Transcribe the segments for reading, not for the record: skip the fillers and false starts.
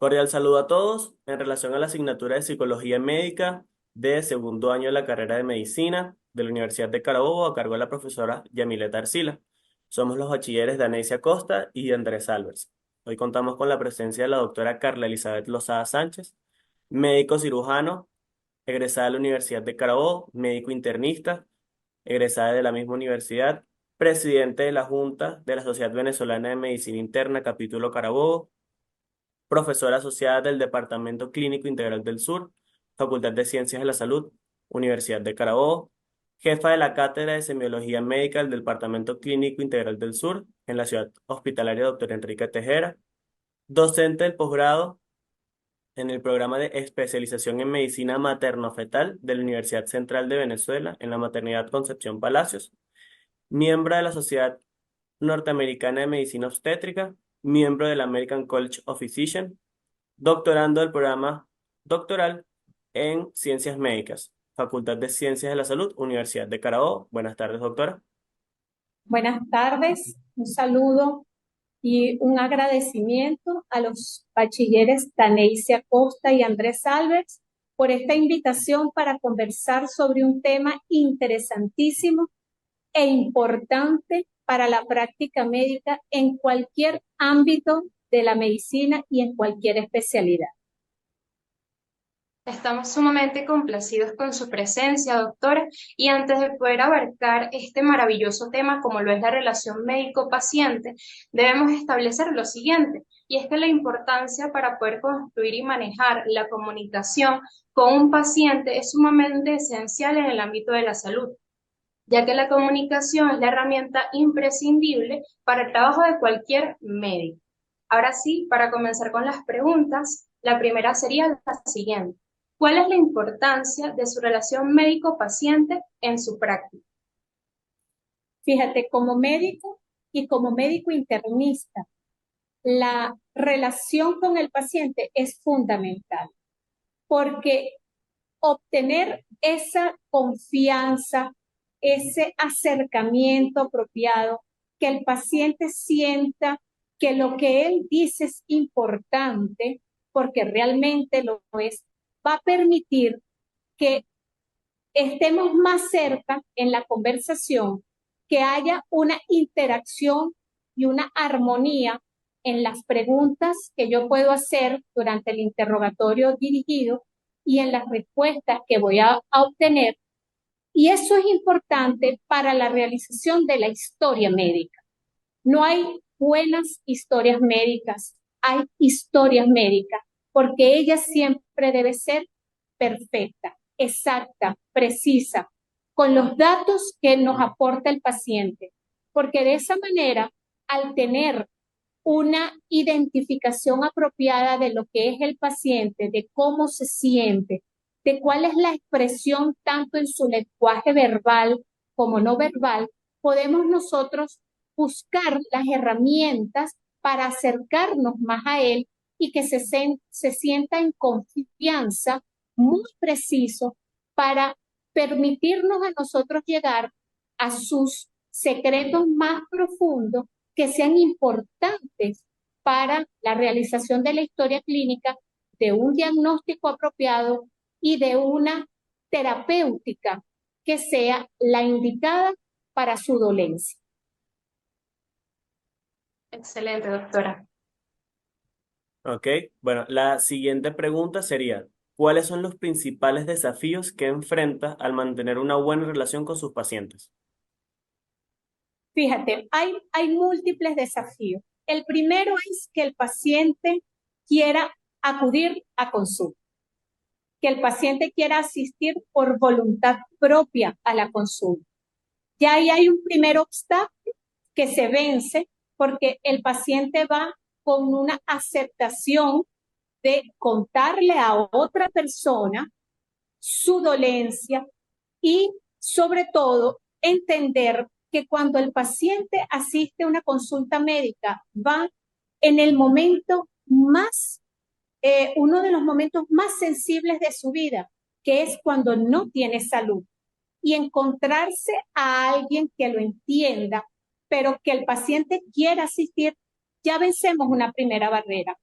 Cordial saludo a todos en relación a la asignatura de Psicología Médica de segundo año de la carrera de Medicina de la Universidad de Carabobo a cargo de la profesora Yamileta Arcila. Somos los bachilleres Daneisia Costa y Andrés Álvarez. Hoy contamos con la presencia de la doctora Carla Elizabeth Lozada Sánchez, médico cirujano, egresada de la Universidad de Carabobo, médico internista, egresada de la misma universidad, presidente de la Junta de la Sociedad Venezolana de Medicina Interna, capítulo Carabobo, profesora asociada del Departamento Clínico Integral del Sur, Facultad de Ciencias de la Salud, Universidad de Carabobo, jefa de la Cátedra de Semiología Médica del Departamento Clínico Integral del Sur en la Ciudad Hospitalaria Dr. Enrique Tejera, docente del posgrado en el programa de especialización en medicina materno-fetal de la Universidad Central de Venezuela en la Maternidad Concepción Palacios, miembro de la Sociedad Norteamericana de Medicina Obstétrica, miembro del American College of Physicians, doctorando del programa doctoral en Ciencias Médicas, Facultad de Ciencias de la Salud, Universidad de Carabobo. Buenas tardes, doctora. Buenas tardes, un saludo y un agradecimiento a los bachilleres Taneisia Costa y Andrés Alves por esta invitación para conversar sobre un tema interesantísimo e importante para la práctica médica en cualquier ámbito de la medicina y en cualquier especialidad. Estamos sumamente complacidos con su presencia, doctora, y antes de poder abarcar este maravilloso tema como lo es la relación médico-paciente, debemos establecer lo siguiente, y es que la importancia para poder construir y manejar la comunicación con un paciente es sumamente esencial en el ámbito de la salud, ya que la comunicación es la herramienta imprescindible para el trabajo de cualquier médico. Ahora sí, para comenzar con las preguntas, la primera sería la siguiente. ¿Cuál es la importancia de su relación médico-paciente en su práctica? Fíjate, como médico y como médico internista, la relación con el paciente es fundamental porque obtener esa confianza, ese acercamiento apropiado, que el paciente sienta que lo que él dice es importante, porque realmente lo es, va a permitir que estemos más cerca en la conversación, que haya una interacción y una armonía en las preguntas que yo puedo hacer durante el interrogatorio dirigido y en las respuestas que voy a obtener. Y eso es importante para la realización de la historia médica. No hay buenas historias médicas, hay historias médicas, porque ella siempre debe ser perfecta, exacta, precisa, con los datos que nos aporta el paciente, porque de esa manera, al tener una identificación apropiada de lo que es el paciente, de cómo se siente, de cuál es la expresión tanto en su lenguaje verbal como no verbal, podemos nosotros buscar las herramientas para acercarnos más a él y que se sienta en confianza, muy preciso, para permitirnos a nosotros llegar a sus secretos más profundos que sean importantes para la realización de la historia clínica, de un diagnóstico apropiado y de una terapéutica que sea la indicada para su dolencia. Excelente, doctora. Ok, bueno, la siguiente pregunta sería, ¿cuáles son los principales desafíos que enfrenta al mantener una buena relación con sus pacientes? Fíjate, hay múltiples desafíos. El primero es que el paciente quiera acudir a consulta, que el paciente quiera asistir por voluntad propia a la consulta. Ya ahí hay un primer obstáculo que se vence porque el paciente va con una aceptación de contarle a otra persona su dolencia y sobre todo entender que cuando el paciente asiste a una consulta médica va en el momento más, uno de los momentos más sensibles de su vida, que es cuando no tiene salud. Y encontrarse a alguien que lo entienda, pero que el paciente quiera asistir, ya vencemos una primera barrera.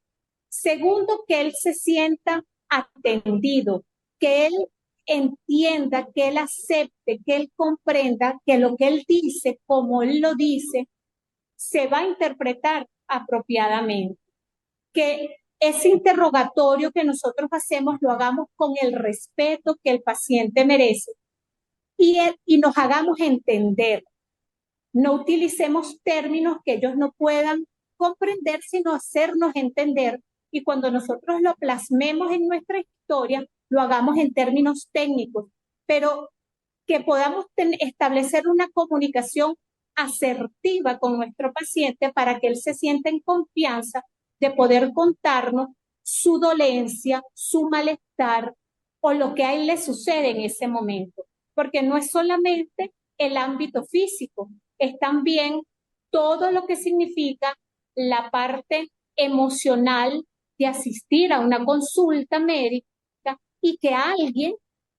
Segundo, que él se sienta atendido, que él entienda, que él acepte, que él comprenda que lo que él dice, como él lo dice, se va a interpretar apropiadamente. Que ese interrogatorio que nosotros hacemos lo hagamos con el respeto que el paciente merece y nos hagamos entender. No utilicemos términos que ellos no puedan comprender, sino hacernos entender. Y cuando nosotros lo plasmemos en nuestra historia, lo hagamos en términos técnicos, pero que podamos establecer una comunicación asertiva con nuestro paciente para que él se sienta en confianza de poder contarnos su dolencia, su malestar o lo que a él le sucede en ese momento. Porque no es solamente el ámbito físico, es también todo lo que significa la parte emocional de asistir a una consulta médica y que alguien,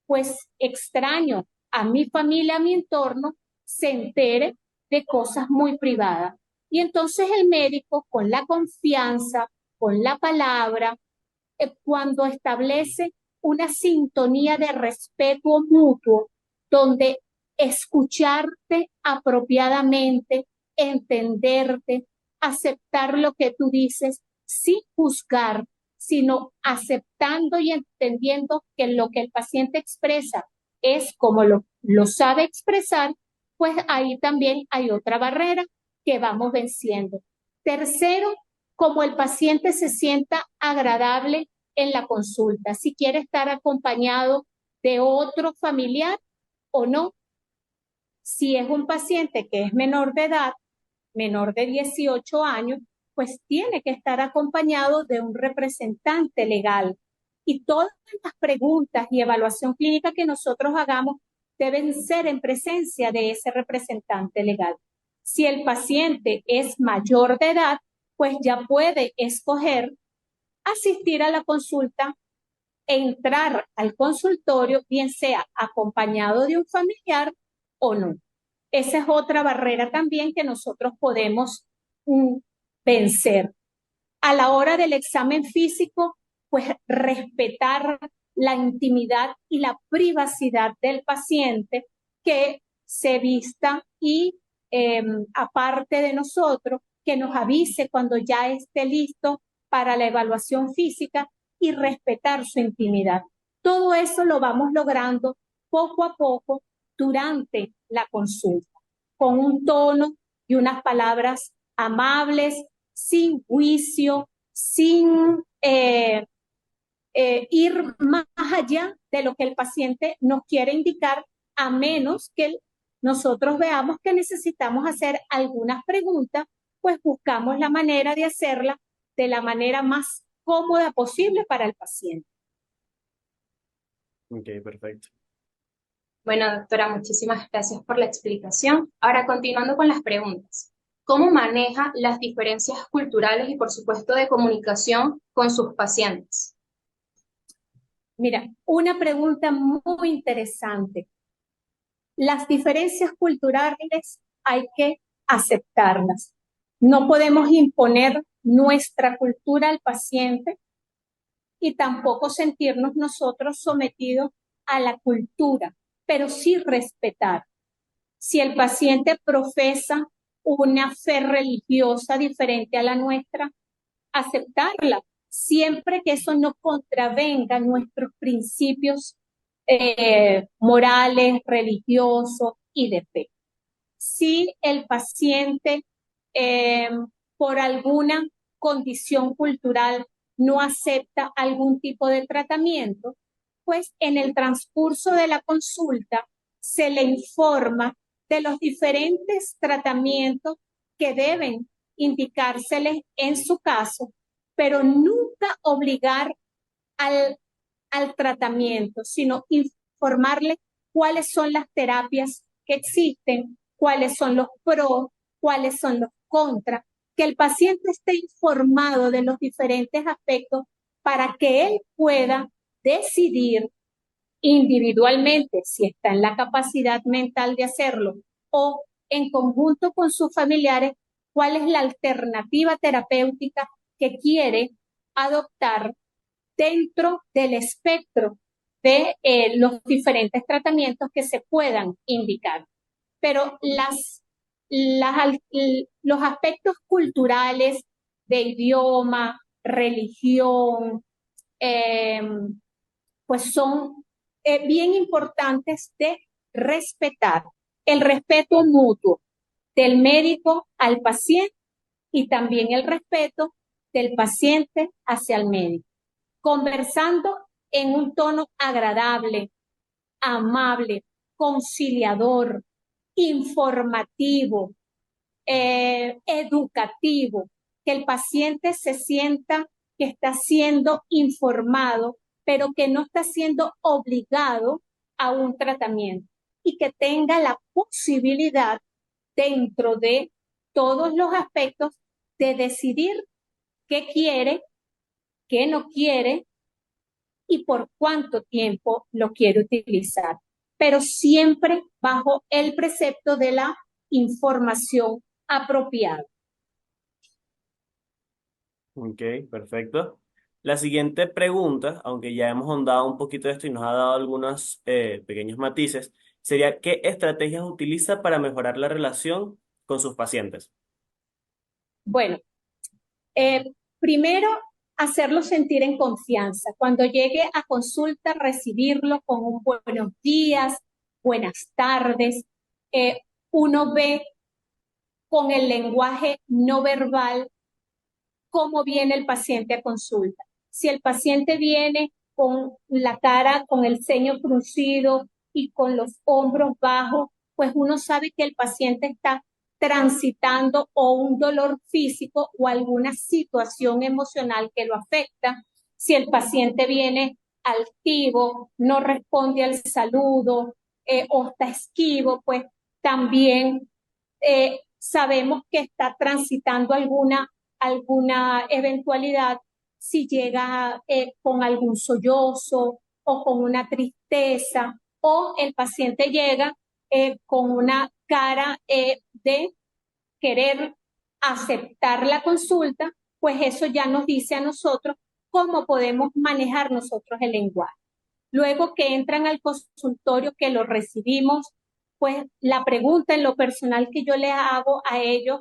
pues extraño a mi familia, a mi entorno, se entere de cosas muy privadas. Y entonces el médico, con la confianza, con la palabra, cuando establece una sintonía de respeto mutuo, donde escucharte apropiadamente, entenderte, aceptar lo que tú dices, sin juzgar, sino aceptando y entendiendo que lo que el paciente expresa es como lo sabe expresar, pues ahí también hay otra barrera que vamos venciendo. Tercero, como el paciente se sienta agradable en la consulta, si quiere estar acompañado de otro familiar o no. Si es un paciente que es menor de edad, menor de 18 años, pues tiene que estar acompañado de un representante legal. Y todas las preguntas y evaluación clínica que nosotros hagamos deben ser en presencia de ese representante legal. Si el paciente es mayor de edad, pues ya puede escoger asistir a la consulta, entrar al consultorio, bien sea acompañado de un familiar o no. Esa es otra barrera también que nosotros podemos vencer. A la hora del examen físico, pues respetar la intimidad y la privacidad del paciente, que se vista y aparte de nosotros, que nos avise cuando ya esté listo para la evaluación física y respetar su intimidad. Todo eso lo vamos logrando poco a poco durante la consulta, con un tono y unas palabras amables, sin juicio, sin ir más allá de lo que el paciente nos quiere indicar, a menos que nosotros veamos que necesitamos hacer algunas preguntas, pues buscamos la manera de hacerla de la manera más cómoda posible para el paciente. Ok, perfecto. Bueno, doctora, muchísimas gracias por la explicación. Ahora, continuando con las preguntas. ¿Cómo maneja las diferencias culturales y, por supuesto, de comunicación con sus pacientes? Mira, una pregunta muy interesante. Las diferencias culturales hay que aceptarlas. No podemos imponer nuestra cultura al paciente y tampoco sentirnos nosotros sometidos a la cultura, pero sí respetar. Si el paciente profesa una fe religiosa diferente a la nuestra, aceptarla, siempre que eso no contravenga nuestros principios morales, religiosos y de fe. Si el paciente eh, por alguna condición cultural no acepta algún tipo de tratamiento, pues en el transcurso de la consulta se le informa de los diferentes tratamientos que deben indicárseles en su caso, pero nunca obligar al tratamiento, sino informarle cuáles son las terapias que existen, cuáles son los pros, cuáles son los contras, que el paciente esté informado de los diferentes aspectos para que él pueda decidir individualmente si está en la capacidad mental de hacerlo o en conjunto con sus familiares cuál es la alternativa terapéutica que quiere adoptar dentro del espectro de los diferentes tratamientos que se puedan indicar. Pero los aspectos culturales de idioma, religión, eh, pues son bien importantes de respetar. El respeto mutuo del médico al paciente y también el respeto del paciente hacia el médico. Conversando en un tono agradable, amable, conciliador, informativo, educativo, que el paciente se sienta que está siendo informado, pero que no está siendo obligado a un tratamiento y que tenga la posibilidad dentro de todos los aspectos de decidir qué quiere, qué no quiere y por cuánto tiempo lo quiere utilizar, pero siempre bajo el precepto de la información apropiada. Ok, perfecto. La siguiente pregunta, aunque ya hemos ahondado un poquito de esto y nos ha dado algunos pequeños matices, sería ¿qué estrategias utiliza para mejorar la relación con sus pacientes? Bueno, primero, hacerlo sentir en confianza. Cuando llegue a consulta, recibirlo con un buenos días, buenas tardes. Eh, Uno ve con el lenguaje no verbal cómo viene el paciente a consulta. Si el paciente viene con la cara, con el ceño fruncido y con los hombros bajos, pues uno sabe que el paciente está transitando o un dolor físico o alguna situación emocional que lo afecta. Si el paciente viene altivo, no responde al saludo o está esquivo, pues también sabemos que está transitando alguna eventualidad, si llega con algún sollozo o con una tristeza, o el paciente llega con una cara de querer aceptar la consulta, pues eso ya nos dice a nosotros cómo podemos manejar nosotros el lenguaje. Luego que entran al consultorio, que lo recibimos, pues la pregunta en lo personal que yo les hago a ellos,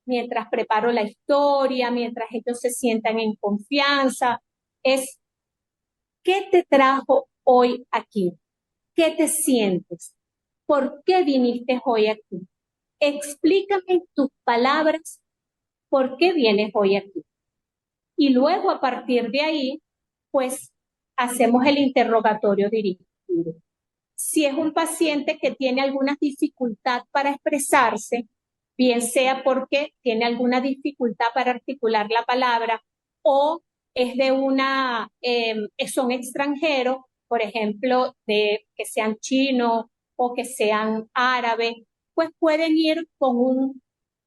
mientras preparo la historia, mientras ellos se sientan en confianza, es: ¿qué te trajo hoy aquí? ¿Qué te sientes? ¿Por qué viniste hoy aquí? Explícame en tus palabras por qué vienes hoy aquí. Y luego a partir de ahí, pues hacemos el interrogatorio dirigido. Si es un paciente que tiene alguna dificultad para expresarse, bien sea porque tiene alguna dificultad para articular la palabra o es de son extranjeros, por ejemplo, de que sean chinos o que sean árabes, pues pueden ir con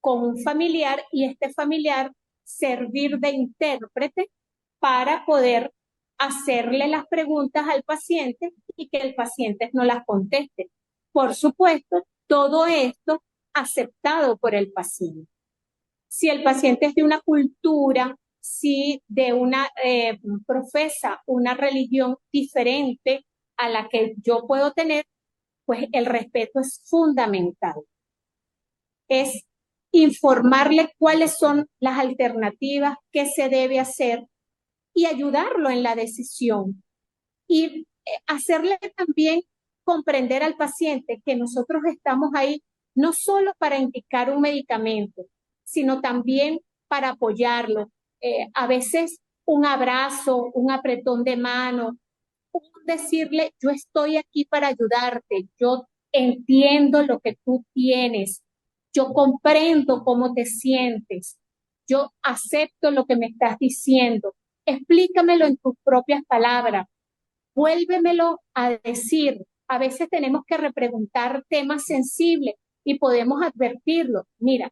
un familiar y este familiar servir de intérprete para poder hacerle las preguntas al paciente y que el paciente no las conteste. Por supuesto, todo esto aceptado por el paciente. Si el paciente es de una cultura, si de una profesa una religión diferente a la que yo puedo tener, pues el respeto es fundamental. Es informarle cuáles son las alternativas, qué se debe hacer y ayudarlo en la decisión y hacerle también comprender al paciente que nosotros estamos ahí no solo para indicar un medicamento, sino también para apoyarlo. A veces un abrazo, un apretón de mano, decirle: yo estoy aquí para ayudarte, yo entiendo lo que tú tienes, yo comprendo cómo te sientes, yo acepto lo que me estás diciendo, explícamelo en tus propias palabras, vuélvemelo a decir. A veces tenemos que repreguntar temas sensibles y podemos advertirlo: mira,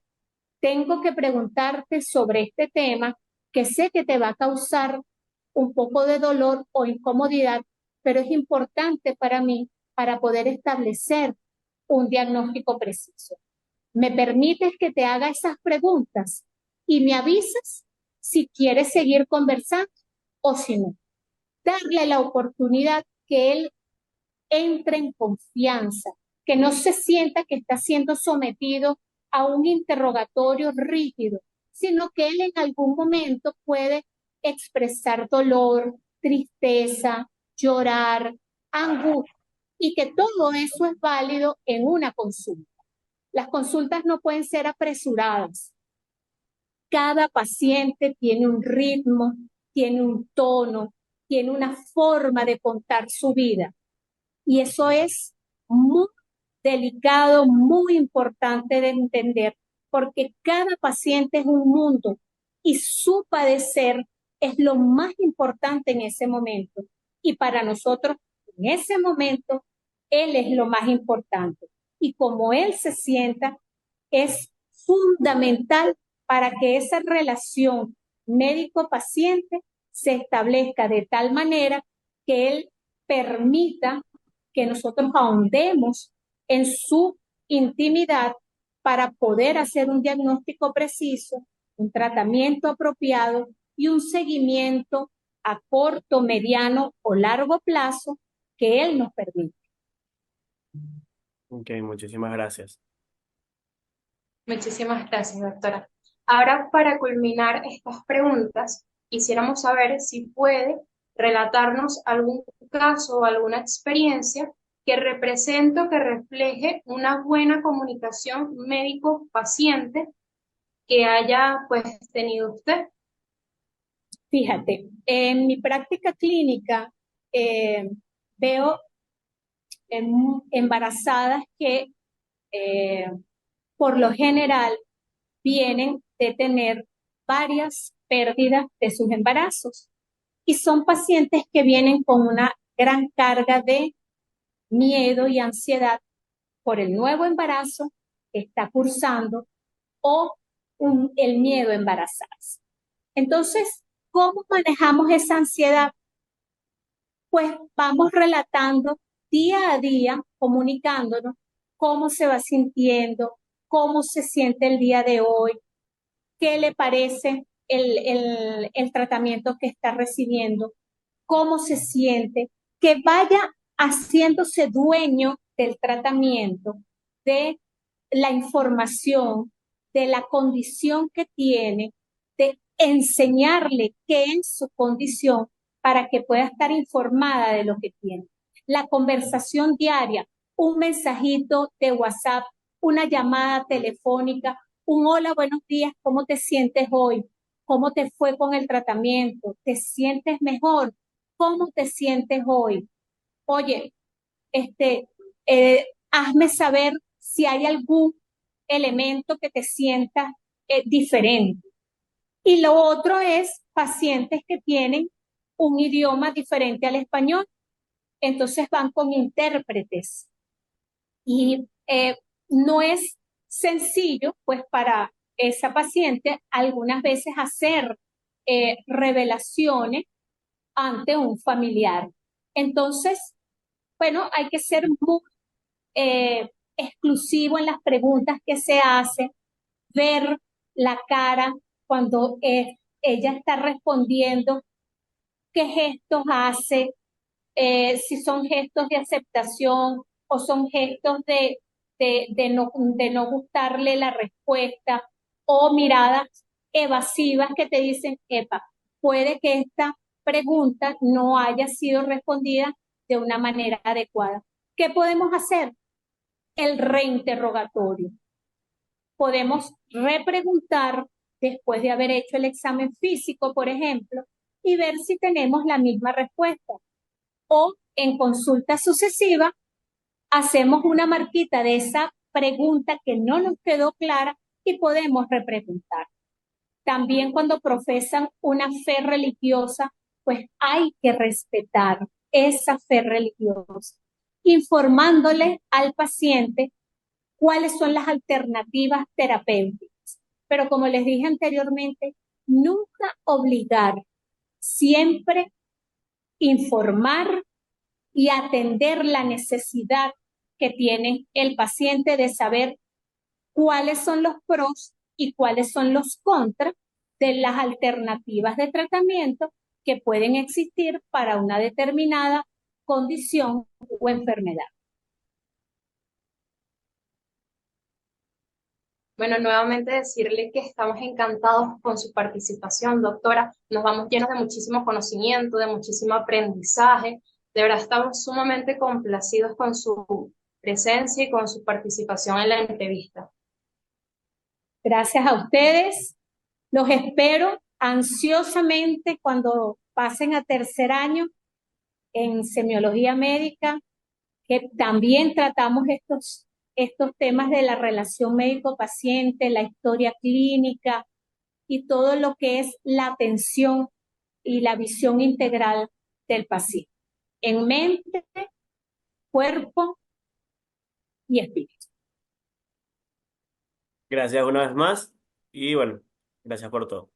tengo que preguntarte sobre este tema que sé que te va a causar un poco de dolor o incomodidad, pero es importante para mí para poder establecer un diagnóstico preciso. ¿Me permites que te haga esas preguntas y me avisas? si quiere seguir conversando o si no. Darle la oportunidad que él entre en confianza, que no se sienta que está siendo sometido a un interrogatorio rígido, sino que él en algún momento puede expresar dolor, tristeza, llorar, angustia, y que todo eso es válido en una consulta. Las consultas no pueden ser apresuradas. Cada paciente tiene un ritmo, tiene un tono, tiene una forma de contar su vida. Y eso es muy delicado, muy importante de entender, porque cada paciente es un mundo y su padecer es lo más importante en ese momento. Y para nosotros, en ese momento, él es lo más importante. Y como él se sienta, es fundamental para que esa relación médico-paciente se establezca de tal manera que él permita que nosotros ahondemos en su intimidad para poder hacer un diagnóstico preciso, un tratamiento apropiado y un seguimiento a corto, mediano o largo plazo que él nos permite. Ok, muchísimas gracias. Muchísimas gracias, doctora. Ahora, para culminar estas preguntas, quisiéramos saber si puede relatarnos algún caso o alguna experiencia que represente o que refleje una buena comunicación médico-paciente que haya pues tenido usted. Fíjate, en mi práctica clínica veo embarazadas que eh, por lo general vienen de tener varias pérdidas de sus embarazos y son pacientes que vienen con una gran carga de miedo y ansiedad por el nuevo embarazo que está cursando o el miedo a embarazarse. Entonces, ¿cómo manejamos esa ansiedad? Pues vamos relatando día a día, comunicándonos cómo se va sintiendo, cómo se siente el día de hoy, qué le parece el tratamiento que está recibiendo, cómo se siente, que vaya haciéndose dueño del tratamiento, de la información, de la condición que tiene, de enseñarle qué es su condición para que pueda estar informada de lo que tiene. La conversación diaria, un mensajito de WhatsApp, una llamada telefónica, un hola, buenos días, ¿cómo te sientes hoy? ¿Cómo te fue con el tratamiento? ¿Te sientes mejor? ¿Cómo te sientes hoy? Oye, hazme saber si hay algún elemento que te sientas diferente. Y lo otro es pacientes que tienen un idioma diferente al español, entonces van con intérpretes. Y no es sencillo, pues para esa paciente algunas veces hacer revelaciones ante un familiar. Entonces, bueno, hay que ser muy exclusivo en las preguntas que se hacen, ver la cara cuando ella está respondiendo, qué gestos hace, si son gestos de aceptación o son gestos de no gustarle la respuesta o miradas evasivas que te dicen, epa, puede que esta pregunta no haya sido respondida de una manera adecuada. ¿Qué podemos hacer? El reinterrogatorio. Podemos repreguntar después de haber hecho el examen físico, por ejemplo, y ver si tenemos la misma respuesta. O en consulta sucesiva, hacemos una marquita de esa pregunta que no nos quedó clara y podemos repreguntar. También cuando profesan una fe religiosa, pues hay que respetar esa fe religiosa, informándole al paciente cuáles son las alternativas terapéuticas. Pero como les dije anteriormente, nunca obligar, siempre informar y atender la necesidad que tiene el paciente de saber cuáles son los pros y cuáles son los contras de las alternativas de tratamiento que pueden existir para una determinada condición o enfermedad. Bueno, nuevamente decirle que estamos encantados con su participación, doctora. Nos vamos llenos de muchísimo conocimiento, de muchísimo aprendizaje. De verdad, estamos sumamente complacidos con su presencia y con su participación en la entrevista. Gracias a ustedes. Los espero ansiosamente cuando pasen a tercer año en semiología médica, que también tratamos estos temas de la relación médico-paciente, la historia clínica y todo lo que es la atención y la visión integral del paciente, en mente, cuerpo y espíritu. Gracias una vez más y bueno, gracias por todo.